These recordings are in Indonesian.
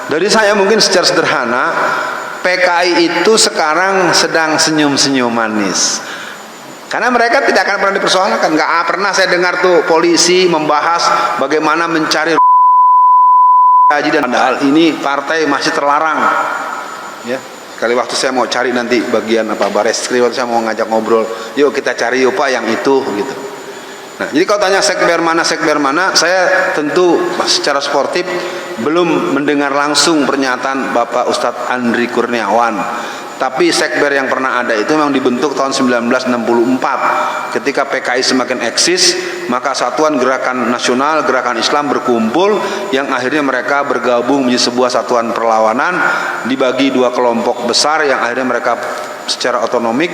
Dari saya mungkin secara sederhana, PKI itu sekarang sedang senyum-senyum manis. Karena mereka tidak akan pernah dipersoalkan. Nggak pernah saya dengar tuh polisi membahas bagaimana mencari haji, dan padahal ini partai masih terlarang. Ya, sekali waktu saya mau cari nanti bagian apa Bareskrim, waktu saya mau ngajak ngobrol, yuk kita cari yuk Pak yang itu gitu. Nah, jadi kalau tanya sekber mana, saya tentu secara sportif belum mendengar langsung pernyataan Bapak Ustadz Andri Kurniawan. Tapi sekber yang pernah ada itu memang dibentuk tahun 1964. Ketika PKI semakin eksis, maka Satuan Gerakan Nasional, Gerakan Islam berkumpul, yang akhirnya mereka bergabung menjadi sebuah satuan perlawanan, dibagi dua kelompok besar, yang akhirnya mereka secara otonomik.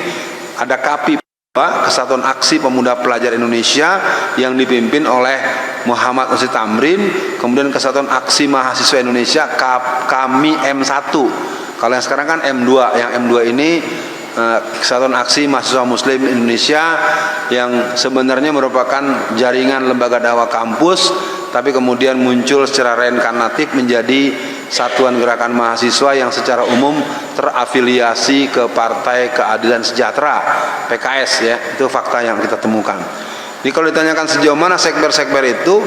Ada KAPI, Kesatuan Aksi Pemuda Pelajar Indonesia, yang dipimpin oleh Muhammad Usi Tamrin. Kemudian Kesatuan Aksi Mahasiswa Indonesia, kami M1. Kalau yang sekarang kan M2. Yang M2 ini Kesatuan Aksi Mahasiswa Muslim Indonesia, yang sebenarnya merupakan jaringan lembaga dakwah kampus, tapi kemudian muncul secara reinkarnatif menjadi Satuan Gerakan Mahasiswa yang secara umum terafiliasi ke Partai Keadilan Sejahtera, PKS ya. Itu fakta yang kita temukan. Jadi kalau ditanyakan sejauh mana sekber-sekber itu,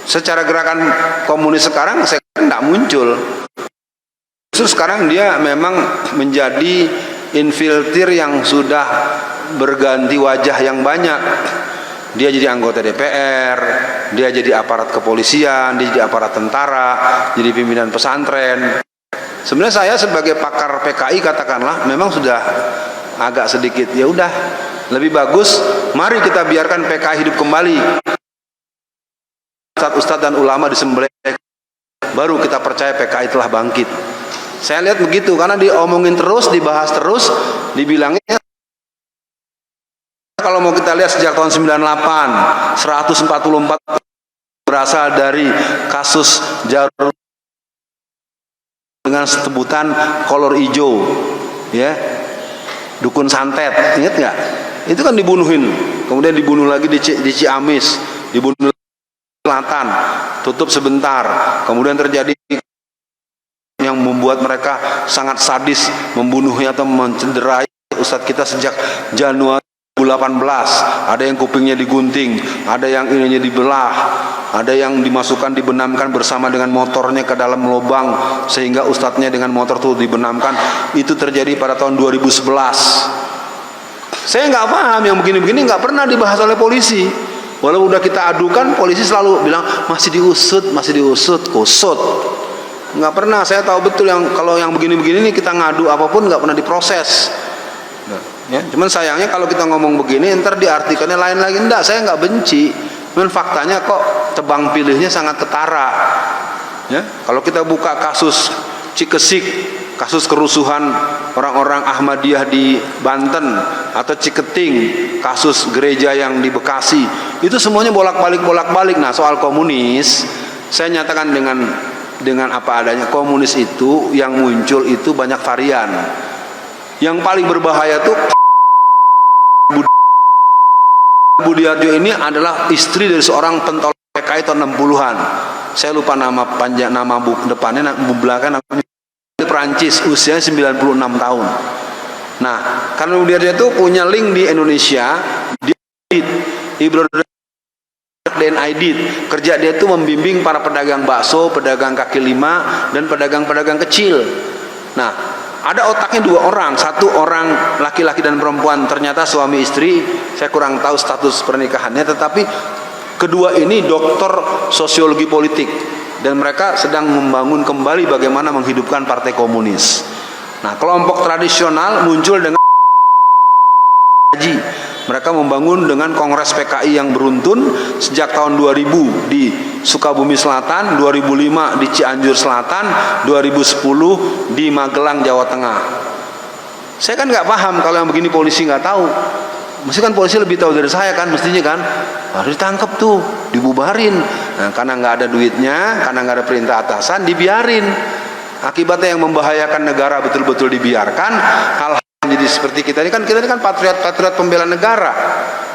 secara gerakan komunis sekarang sekber tidak muncul. Justru sekarang dia memang menjadi infiltrir yang sudah berganti wajah yang banyak. Dia jadi anggota DPR, dia jadi aparat kepolisian, dia jadi aparat tentara, jadi pimpinan pesantren. Sebenarnya saya sebagai pakar PKI katakanlah memang sudah agak sedikit, ya udah lebih bagus mari kita biarkan PKI hidup kembali. Ustadz dan ulama disembelih, baru kita percaya PKI telah bangkit. Saya lihat begitu, karena diomongin terus, dibahas terus, dibilangnya kalau mau kita lihat sejak tahun 98, 144 berasal dari kasus Jarur dengan sebutan kolor hijau, ya, dukun santet, ingat nggak? Itu kan dibunuhin, kemudian dibunuh lagi di Ciamis, dibunuh lagi di Selatan, tutup sebentar, kemudian terjadi yang membuat mereka sangat sadis, membunuhnya atau mencederai ustadz kita sejak Januari 2018. Ada yang kupingnya digunting, ada yang ininya dibelah, ada yang dimasukkan, dibenamkan bersama dengan motornya ke dalam lubang sehingga ustadznya dengan motor itu dibenamkan. Itu terjadi pada tahun 2011. Saya nggak paham, yang begini-begini nggak pernah dibahas oleh polisi. Walau udah kita adukan, polisi selalu bilang masih diusut, kusut. Nggak pernah. Saya tahu betul yang kalau yang begini-begini nih kita ngadu apapun nggak pernah diproses. Ya, cuman sayangnya kalau kita ngomong begini ntar diartikannya lain lagi. Enggak, saya nggak benci, cuman faktanya kok tebang pilihnya sangat ketara. Ya, kalau kita buka kasus Cikesik, kasus kerusuhan orang-orang Ahmadiyah di Banten, atau Ciketing, kasus gereja yang di Bekasi, itu semuanya bolak-balik. Nah, soal komunis, saya nyatakan dengan apa adanya, komunis itu yang muncul itu banyak varian. Yang paling berbahaya tuh Budiarjo ini adalah istri dari seorang pentol PKI tahun 60-an. Saya lupa nama panjang, nama depannya, belakang namanya Perancis, usianya 96 tahun. Nah, karena Budiarjo itu punya link di Indonesia, dia dan Aidit, kerja dia itu membimbing para pedagang bakso, pedagang kaki lima, dan pedagang-pedagang kecil. Nah, ada otaknya dua orang, satu orang laki-laki dan perempuan, ternyata suami istri, saya kurang tahu status pernikahannya, tetapi kedua ini doktor sosiologi politik, dan mereka sedang membangun kembali bagaimana menghidupkan partai komunis. Nah, kelompok tradisional muncul dengan haji. Mereka membangun dengan Kongres PKI yang beruntun sejak tahun 2000 di Sukabumi Selatan, 2005 di Cianjur Selatan, 2010 di Magelang, Jawa Tengah. Saya kan nggak paham kalau yang begini polisi nggak tahu. Mesti kan polisi lebih tahu dari saya kan, mestinya kan harus ditangkap tuh, dibubarin. Nah, karena nggak ada duitnya, karena nggak ada perintah atasan, dibiarin. Akibatnya yang membahayakan negara betul-betul dibiarkan. Hal jadi seperti kita ini kan patriot pembela negara.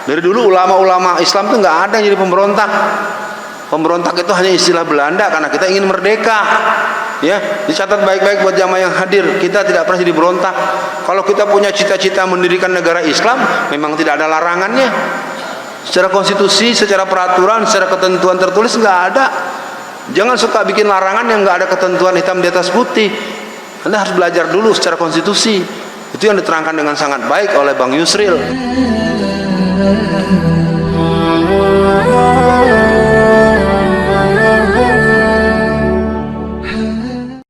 Dari dulu ulama-ulama Islam itu nggak ada yang jadi pemberontak. Pemberontak itu hanya istilah Belanda karena kita ingin merdeka. Ya, dicatat baik-baik buat jamaah yang hadir. Kita tidak pernah jadi berontak. Kalau kita punya cita-cita mendirikan negara Islam, memang tidak ada larangannya. Secara konstitusi, secara peraturan, secara ketentuan tertulis nggak ada. Jangan suka bikin larangan yang nggak ada ketentuan hitam di atas putih. Anda harus belajar dulu secara konstitusi. Itu yang diterangkan dengan sangat baik oleh Bang Yusril.